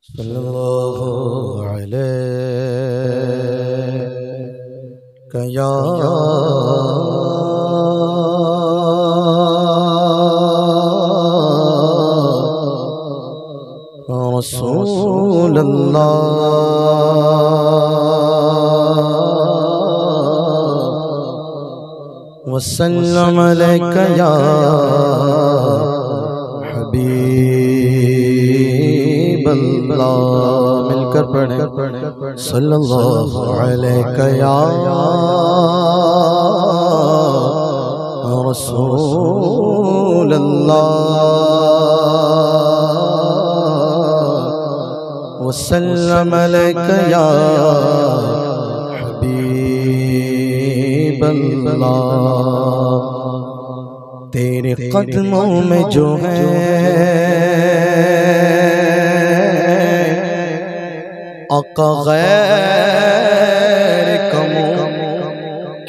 सल्लल्लाहु अलैहि या रसूल अल्लाह वसल्लम अलैका या हबीब अल्लाह। मिलकर पढ़े सल्लल्लाहु अलैका या रसूल अल्लाह वसल्लम अलैका या हबीब अल्लाह। तेरे कदमों में जो है आका गैर कमो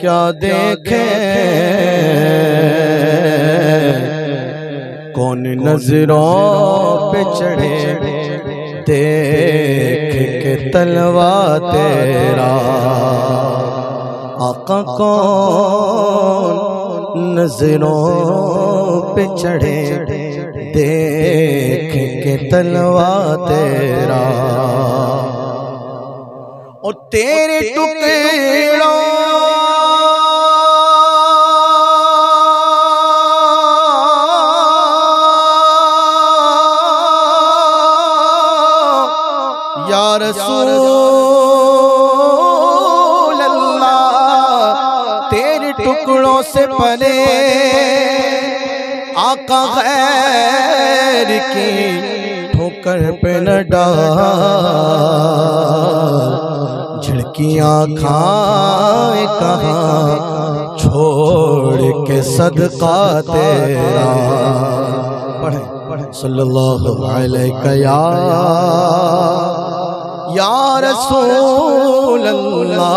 क्या देखे, कौन नजरों पे चढ़े देख के तलवा तेरा। आका कौन नजरों पे चढ़े देख के तलवा तेरा। और तेरे टुकड़ों या रसूल अल्लाह, तेरे टुकड़ों से परे आका गैर की ठोकर पे न डाल। झिड़कियाँ खाए कहाँ छोड़ के सदका तेरा। पढ़े सल्लल्लाहु अलैका या रसूल अल्लाह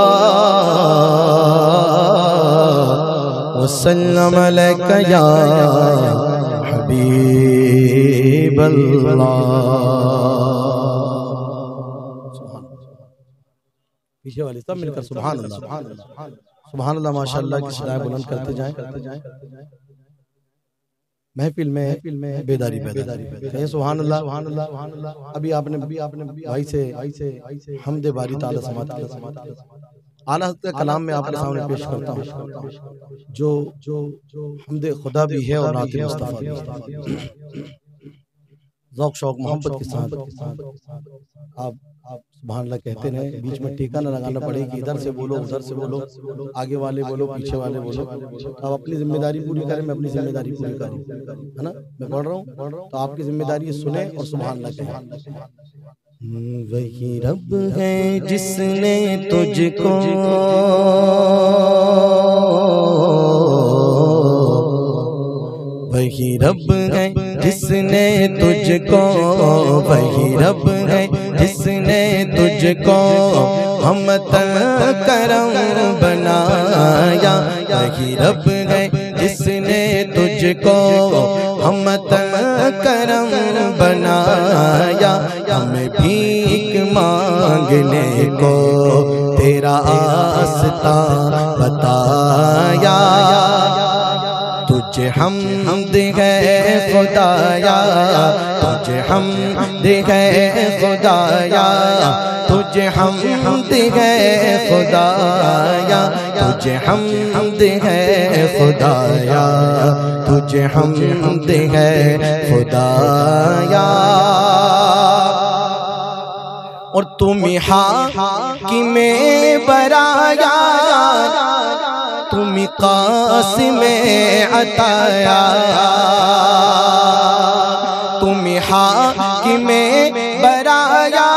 वसल्लम अलैका या हबीब अल्लाह। पीछे वाले सब मिलकर सुभान अल्लाह सुभान अल्लाह माशाअल्लाह की सदाएं बुलंद करते जाएं। महफिल में बेदारी कहें सुभान अल्लाह सुभान अल्लाह सुभान अल्लाह। अभी आपने भाई से हमदे बारी ताला समात आला हज़रत कलाम में आपके सामने पेश करता हूँ जो हमदे खुदा भी है और नाते मुस्तफ़ा भी है। ज़ौक़ शौक़ मोहब्बत के साथ आप सुभान अल्लाह कहते रहे, बीच में टीका न लगाना पड़े कि इधर से बोलो उधर से बोलो, आगे वाले बोलो पीछे वाले बोलो। आप अपनी जिम्मेदारी पूरी करें, मैं अपनी जिम्मेदारी पूरी करूँ, है ना। मैं पढ़ रहा हूँ तो आपकी जिम्मेदारी सुने और सुभान अल्लाह कहें। वही रब है जिसने तुझको वही रब है जिसने तुझको वही रब है जिसने तुझको हमतन करम बनाया। वही रब है जिसने तुझको हमतन करम बनाया। हमें भीख मांगने को तेरा आस्ता बताया। तुझे हमद है खुदाया तुझे हमद है खुदाया तुझे हमद है खुदाया तुझे हमद है खुदाया तुझे हमद है खुदाया। और तुम हाकिमे बराया तुम कासिमे अताया तुम हाकिमे बराया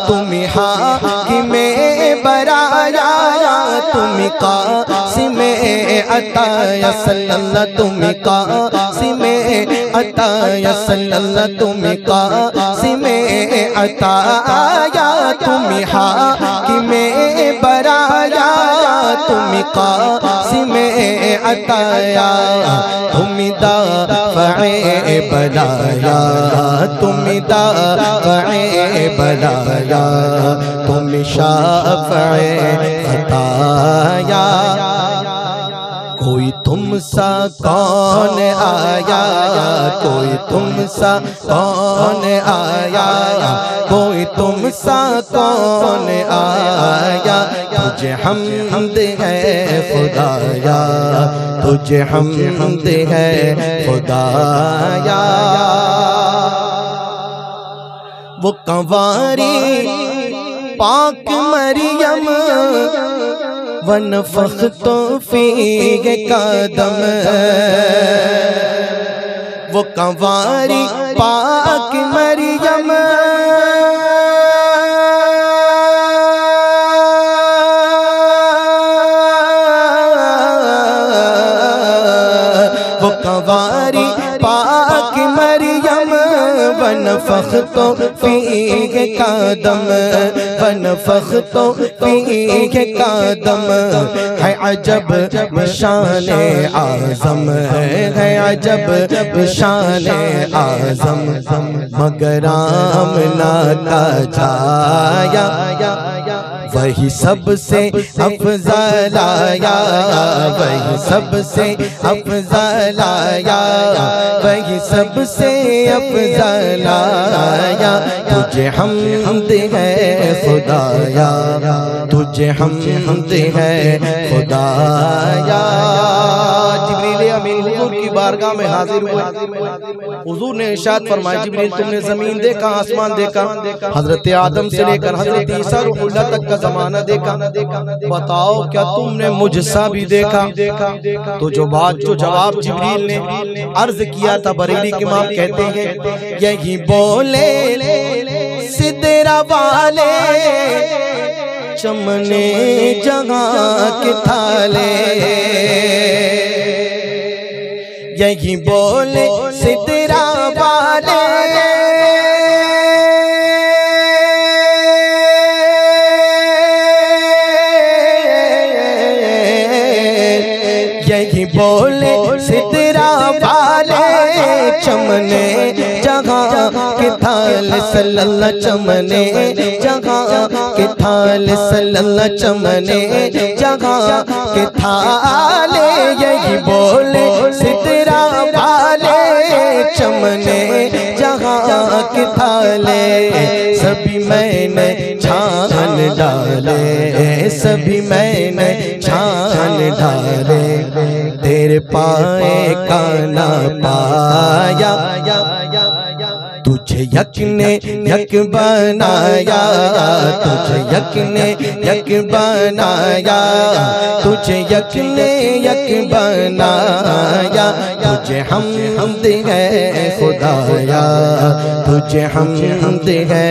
तुम हाकिमे बराया तुम कासिमे अताया सल्लल्लाहु तुम कासिमे अताया सल्लल्लाहु तुम कासिमे अताया तुम हाकिमे बराया तुम कासिम अताया, तुम दाफ़े बलाया, तुम दाफ़े बलाया, तुम शाफ़े अताया। कोई तुम सा कौन आया, कोई तुम सा कौन आया, कोई तुम सा कौन आया। तुझे हमद है खुदाया, तुझे हमद है खुदाया। वो कंवारी पाक मरियम वनफ़ख़्तु फ़ीहि कदम, वो कंवारी पाक मरियम वो कंवारी पाक मरियम वनफ़ख़्तु फ़ीहि कदम, वनफ़ख़्तु फ़ीहि कदम। है अजब शान आज़म, है अजब शान आज़म, मगर आमना का छाया वही सबसे अफ़ज़ल आया, वही सबसे अफ़ज़ल आया, वही सबसे अफ़ज़ल आया। तुझे हमद है खुदाया, तुझे हमद है खुदाया। जिब्रील अमीन हुजूर की बारगाह में हाजिर हुए। हुजूर ने इरशाद फरमाया, जिब्रील तुमने जमीन देखा, आसमान देखा, हजरत आदम से लेकर हजरत ईसा रूहुल्लाह तक का जमाना देखा, बताओ क्या तुमने मुझसा भी देखा? तो जो जवाब जिब्रील ने अर्ज किया था, बरेली के इमाम कहते हैं, यही बोले सिदरा वाले चमने जगह के थाले, यही बोले सिदरा वाले यही बोले सिदरा वाले चमने जगह के थाल सल्लल्लाहु चमने जगह के थाल सल्लल्लाहु चमने जगह के थाले। यही बोले सिदरा वाले चमने जगह के थाले। सभी मैंने छान डाले, सभी मैंने छान डाले, तेरे पाए का ना पाया। तुझे यक ने यक बनाया, तुझे यक ने यक बनाया, तुझे यक ने यक बनाया। तुझे हमद है खुदाया, तुझे हमद है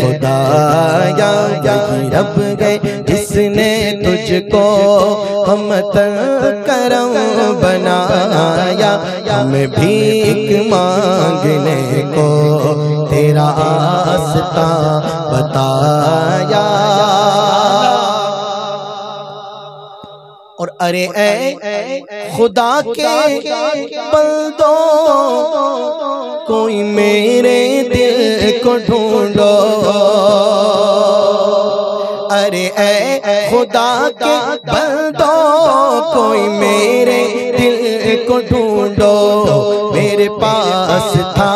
खुदाया। यही रब है जिसने तुझको हमत करम बनाया, हमें भीख मांगने को तेरा आस्ता बताया। और अरे ऐ खुदा के बंदो कोई मेरे दिल को ढूंढो, अरे ऐ खुदा के बंदो कोई मेरे दिल को ढूंढो। मेरे पास था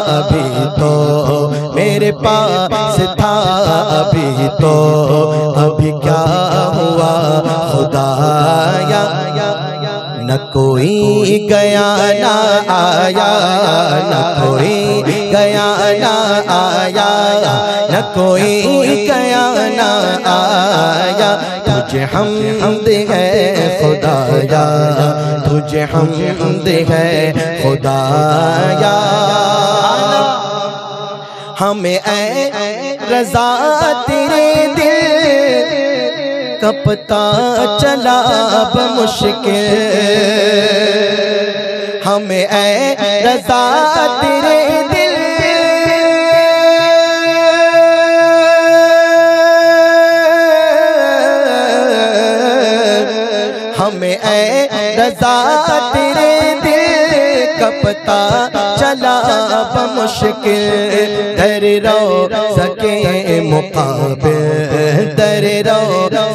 अभी तो, मेरे पास था अभी तो, अभी क्या हुआ खुदाया। न कोई गया ना आया, न कोई गया ना आया, न कोई गया ना आया। तुझे हमद है खुदाया, तुझे हमद है खुदाया। हमें ऐ रज़ा तेरे दिल का पता चला बमुश्किल, हमें ऐ रज़ा तेरे दिल हमें ऐ रज़ा तेरे दिल का पता चला बमुश्किल दर रो सके मुकाबिल दर रो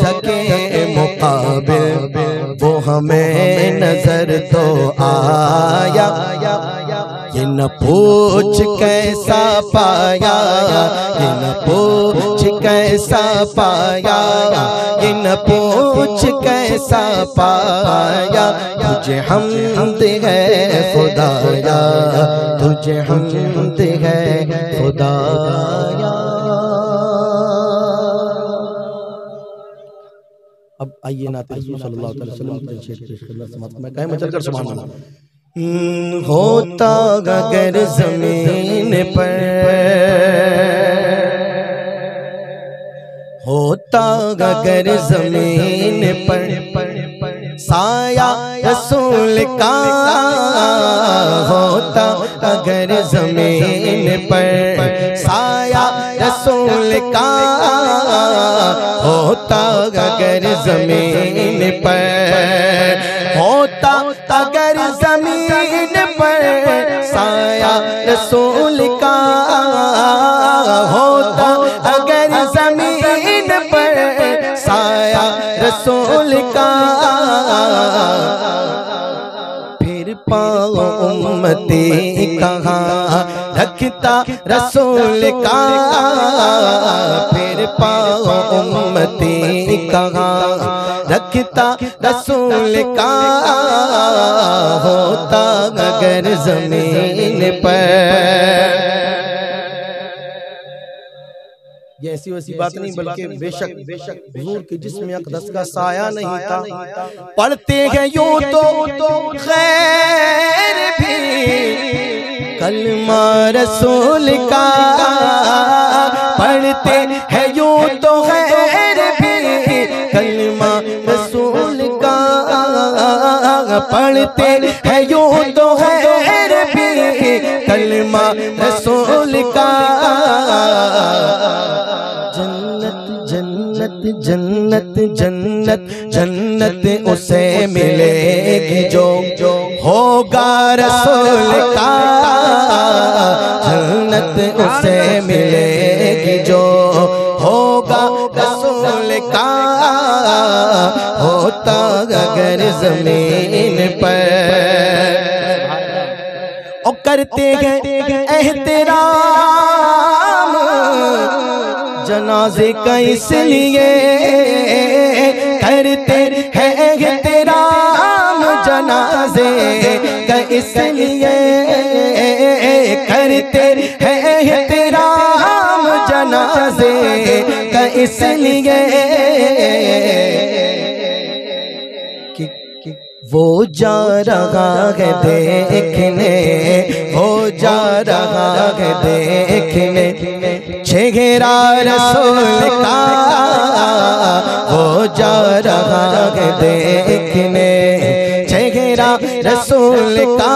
सके मुकाबिल वो हमें नजर तो आया ये न पूछ कैसा पाया ये न पूछ कैसा पाया ये न पूछ कैसा पाया तुझे हमद है खुदाया तुझे हमद है खुदाया। अब आइए नाते रसूल सल्लल्लाहु अलैहि वसल्लम के शेर पेश करना समाप्त मैं कहे मचल कर सुभान अल्लाह। होता अगर ज़मीन पर होता अगर ज़मीन पर साया रसूल का होता अगर ज़मीन पर साया रसूल का होता अगर ज़मीन पर होता अगर ज़मीन पर साया रसूल का होता अगर ज़मीन पर साया रसूल का फिर पाओ उम्मती कहाँ रखता रसूल का फिर पाओ उम्मती कहाँ रखता रसूल का होता अगर ज़मीन पर। ये ऐसी वैसी बात नहीं बल्कि बेशक हुजूर के जिस्म अक़दस का साया नहीं था। पढ़ते हैं यूं तो खैर भी कलमा रसूल का पढ़ते हैं यूं तो खैर भी कलमा रसूल का पढ़ते हैं यूं तो खैर भी कलमा रसूल का। जन्नत जन्नत जन्नत जन्नत उसे मिलेगी जो होगा रसूल का जन्नत उसे मिलेगी जो होगा रसूल का होता अगर ज़मीन पर ओ करते हैं एहतराम जनाजे का इसलिए करते हैं एहतराम जनाजे का इसलिए करते हैं एहतराम जनाजे का इसलिए वो जा रहा है देखने वो जा रहा है देखने चेहरा रसूल का वो जा रहा है देखने चेहरा रसूल का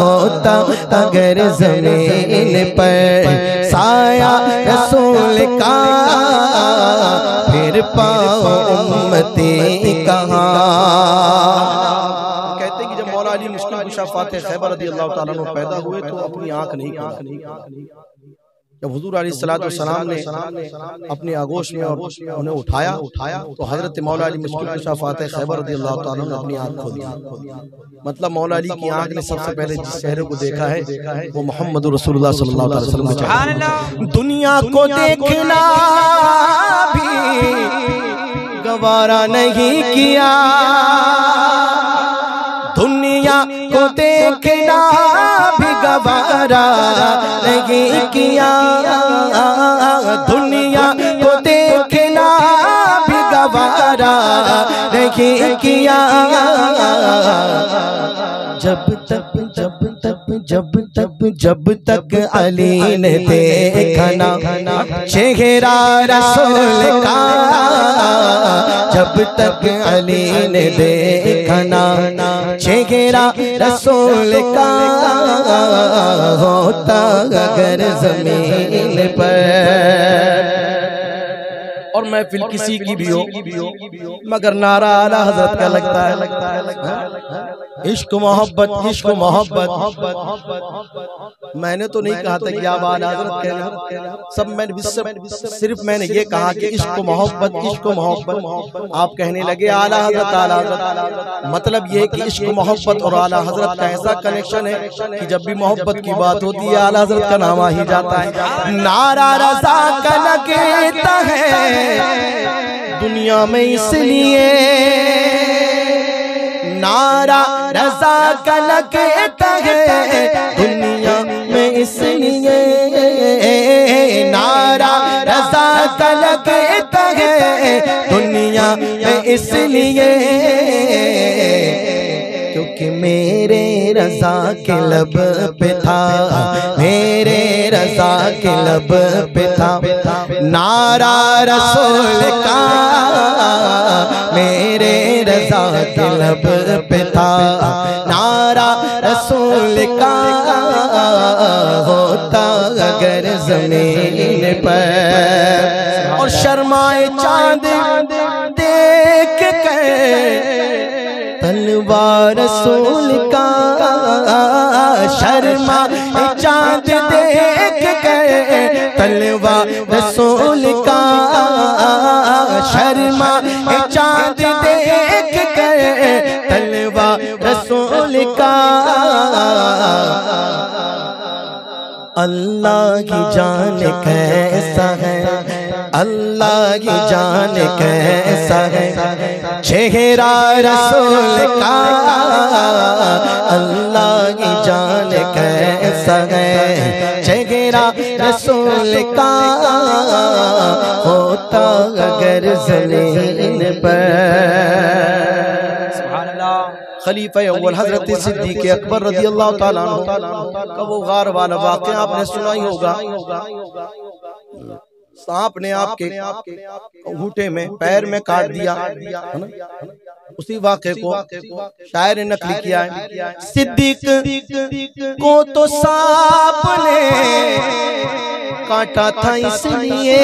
होता अगर ज़मीन पर साया रसूल का फिर पाओ उम्मती कहाँ। कहते हैं कि जब मौला अली मुश्किल कुशा फातिह खैबर रज़ियल्लाहु ताला अन्हु पैदा हुए तो अपनी आंख नहीं खोली। जब हुजूर अलैहिस्सलातु वस्सलाम ने अपनी आगोश में उन्हें उठाया तो हजरत मौला अली मुश्किल कुशा फातिह खैबर रज़ियल्लाहु ताला अन्हु ने अपनी आंख खोली। मतलब मौला अली की आंख ने सबसे पहले जिस चेहरे को देखा है वो मोहम्मद रसूलुल्लाह सल्लल्लाहु अलैहि वसल्लम का चेहरा। दुनिया को देखना भी गवारा नहीं किया दुनिया को देखना भी गवारा नहीं किया दुनिया को देखना भी गवारा नहीं किया जब तक अली ने देखा ना चेहरा रसूल का जब तक अली ने देखा ना चेहरा रसूल का होता अगर ज़मीन पर और महफिल किसी की भी हो, मगर नारा आला हजरत का लगता है। इश्क मोहब्बत, इश्क मोहब्बत। मैंने तो नहीं कहा था कि आप आला हजरत कहना, सब सिर्फ मैंने ये कहा कि इश्क मोहब्बत, इश्क मोहब्बत। आप कहने लगे आला हजरत, आला हजरत। मतलब ये कि इश्क मोहब्बत और आला हजरत का ऐसा कनेक्शन है कि जब भी मोहब्बत की बात होती है आला हजरत का नाम आ ही जाता है। नारा रज़ा का लगता है दुनिया में इसलिए, नारा रज़ा का लगता है दुनिया में इसलिए, नारा रज़ा का लगता है दुनिया में इसलिए, क्योंकि मेरे रज़ा के लब पे था, मेरे रज़ा के लब पे था नारा रसूल का, मेरे रज़ा के लब पे था नारा रसूल का, होता अगर ज़मीन पर और शर्माए चांद देख कर तलवार रसूल का, शर्मा चांद देख कर तलवार रसूल का, शर्मा चांद देख कर तलवार रसूल का। अल्लाह की जान कैसा है, अल्लाह की जान कैसा है चेहरा रसूल का, अल्लाह की जान कैसा है चेहरा रसूल का, होता अगर ज़मीन पर। खलीफा अव्वल हजरत सिद्दीक़ अकबर रज़ियल्लाहु ताला अन्हु का वो गार वाला वाक़या आपने सुना ही होगा। सांप ने आपके घूंटे में पैर में काट दिया है ना, उसी वाक़े को शायर ने नकल किया है। सिद्दीक़ को तो सांप ने काटा था इसलिए,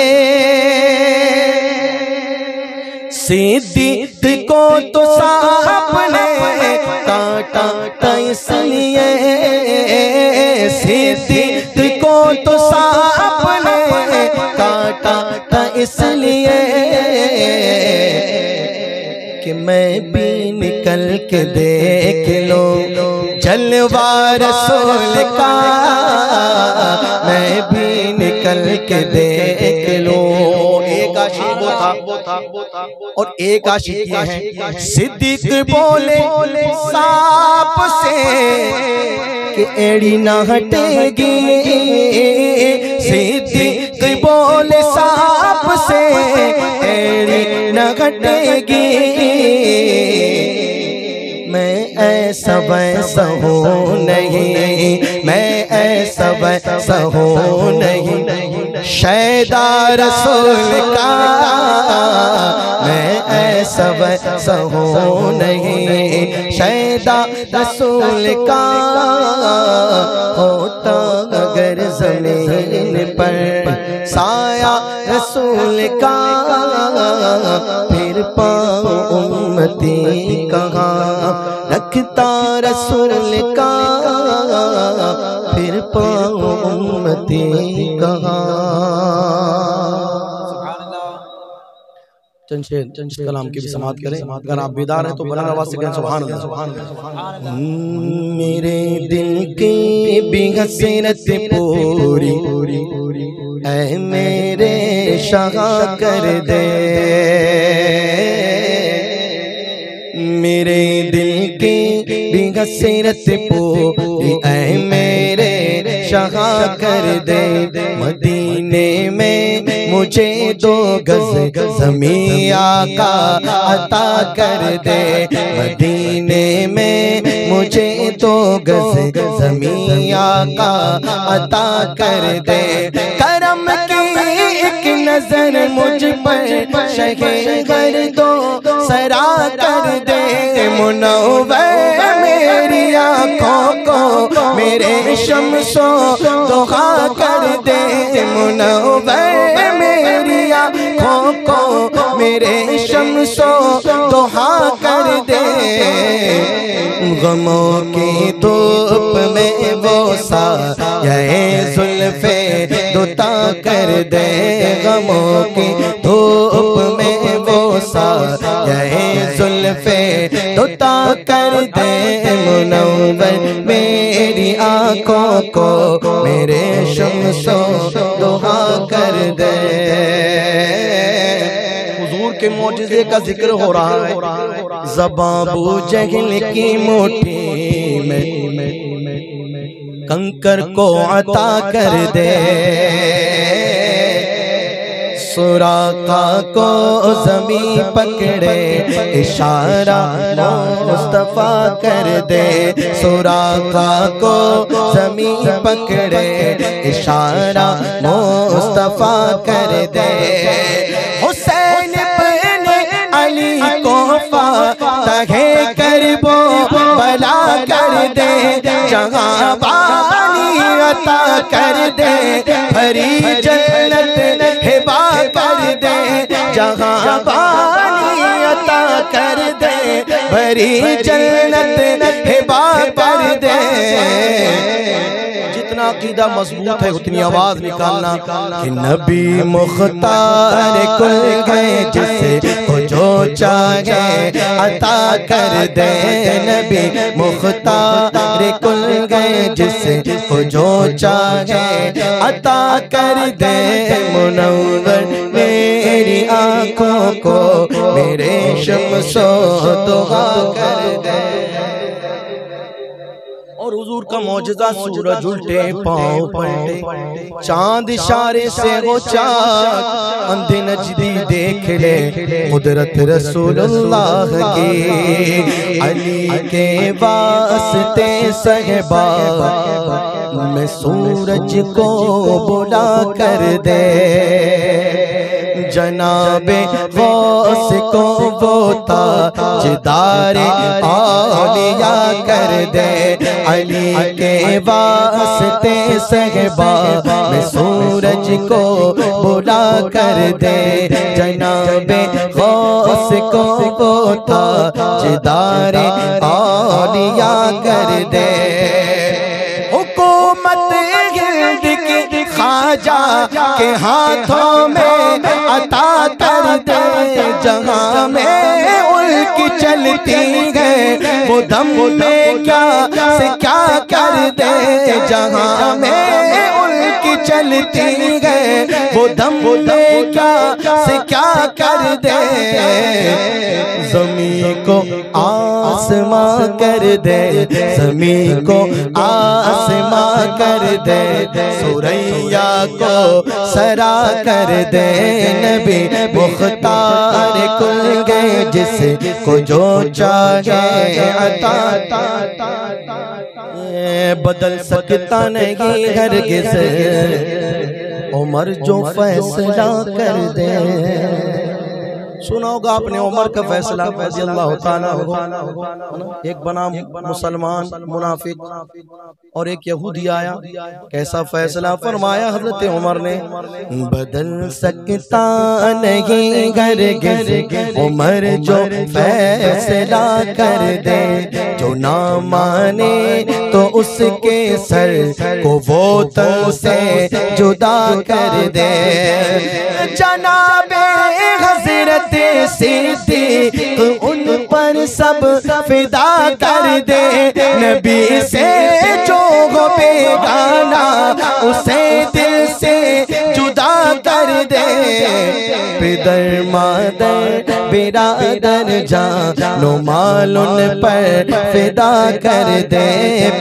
सिद्दीक़ को तो सांप ने काटा था इसलिए, सिद्दीक़ को तो सांप ने काटा था इसलिए कि मैं भी निकल के देख लो जलवा रसूल का, मैं भी निकल के देख लो। एक आशिक वो था और एक आशिक ये है। सिद्दीक़ बोले सांप से कि एड़ी ना हटेगी, सिद्दीक़ बोले सांप से एड़ी ना हटेगी, मैं ऐसा वैसा हूँ नहीं, मैं ऐसा वैसा हूँ नहीं शैदा रसूल का, मैं ऐसा वैसा हूँ नहीं शैदा रसूल का, होता अगर ज़मीन पर साया रसूल का, फिर पाऊँ उम्मती कहाँ रखता रसूल का, फिर पाऊँ उम्मती कहाँ। चंद कलाम की भी समात करें। अगर आप बेदार हैं तो बुलंद आवाज़ से कहें सुभान अल्लाह, सुभान अल्लाह। मेरे दिल की भी हसरत पूरी ऐ मेरे शाह कर दे, मेरे दिल की भी हसरत पूरी ऐ मेरे शाह कर दे, मदीने में मुझे 2 गज ज़मीं आका अता कर दे, मदीने में मुझे 2 गज ज़मीं आका अता कर दे, करम की एक नजर मुझ पर शहे कर दो सरा कर दे, मुनव्वर मेरी आँखों को मेरे शम्सो दुआ कर दे, मुनव्वर मेरी आँखों को मेरे शम्सो दुहा कर दे, गमों की धूप में वो साये जुल्फे दुता कर दे, गमों की धूप में वो साये जुल्फे दुता कर दे, मुनव्वर मेरी आँखों को मेरे शम्सो दुहा कर दे। हुजूर के मौजिज़े का जिक्र हो रहा है। ज़बां अबू जहल की मुट्ठी में कंकर को अता कर दे, सुराका को ज़मी पकड़े इशारा मुस्तफ़ा कर दे, सुराका को ज़मी पकड़े इशारा मुस्तफ़ा कर दे, हुसैन इब्ने अली को फ़तह करबो भला कर दे, जहाँ बानी अता कर दे, भरी जन्नत हिबा कर दे, जहाँ बानी अता कर दे, भरी जन्नत हिबा कर दे। जितना अकीदा मजबूत है उतनी आवाज निकालना कि नबी मुख्तार कुल गए जिसे को जो चाहे अता कर दे, नबी मुख्तार कुल गए जिसे को जो चाहे अता कर दे, मुनव्वर मेरी आँखों को मेरे शम्सो दुआ कर दे। और हुजूर का मौजज़ा सूरज उल्टे पाँव पलटे, चांद इशारे से वो चाक, अंधे नजदी देख ले कुदरत रसूलुल्लाह की, अली के वास्ते सहबा मैं सूरज को बुला कर दे, जनाबे गौस को वो ताजदारे औलिया कर दे, अली के वास्ते सहबा में सूरज को बुला कर दे, जनाबे गौस को वो ताजदारे औलिया कर दे, हुकूमत हिंद की ख्वाजा के हाथों में अता कर दे, जहाँ में उल्की चलती है वो दम में क्या से क्या कर दे, जहाँ में उल्की चलती है वो दम में क्या से क्या कर दे, ज़मीं को आसमां कर दे, ज़मीं को आसमां कर दे, सुरैया को सरा कर दे, नबी मुख्तार कुल गए जिसे को जो चाहे अता, बदल सकता नहीं हरगिज़ उमर जो फैसला कर दे। सुना होगा आपने उमर का फैसला रज़ियल्लाहु ताला अन्हु, एक बना मुसलमान मुनाफिक और एक यहूदी आया, कैसा फैसला फरमाया हजरत उमर ने, बदल सकता नहीं हरगिज़ उमर जो फैसला कर दे, जो ना माने तो उसके सर को वो तन से जुदा कर दे, जनाबे हज़रत सिद्दीक़ उन पर सब फिदा कर दे, नबी से जो हो बेगाना उसे दिल से जुदा कर दे, पिदर मादर बिरादर जानो माल उन पर फिदा कर दे,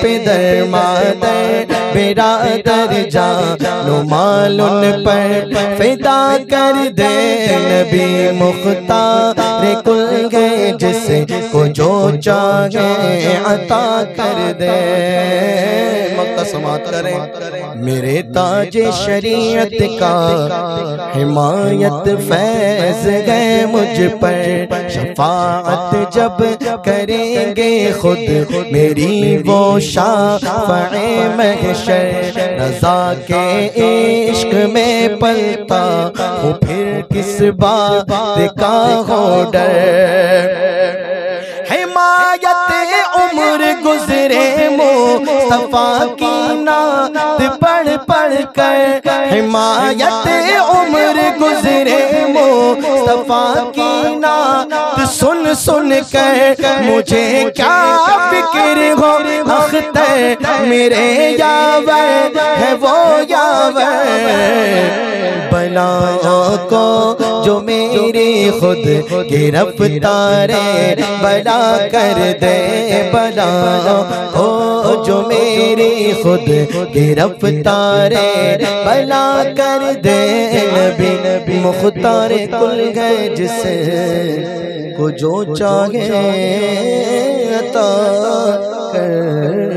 पिदर मादर बिरादर जानो माल उन पर फिदा कर दे, नबी मुख्तार कुल गए जिसे को जो चाहे अता कर दे। मक्का समात करें, मेरे ताजे शरीयत का हिमायत फैज़ गए मुझ पर, शफाअत जब करेंगे खुद मेरी वो शाफ़ए महशर, रज़ा के इश्क में पलता हूँ फिर किस बात का हो डर। हिमायत उम्र गुजरे मुस्तफा की नात पढ़ पढ़ कर, हिमायत उम्र गुजरे मुस्तफा की नात सुन सुन कर, मुझे क्या फिक्र हो अख्तर मेरे यावर है वो यावर। बलाओं को जो मेरी खुद गिरफ्तार बला कर दे, बलाओं को जो मेरी खुद गिरफ्तार बला कर दे। नबी मुख्तार कुल गए जिसे को जो चाहे अता कर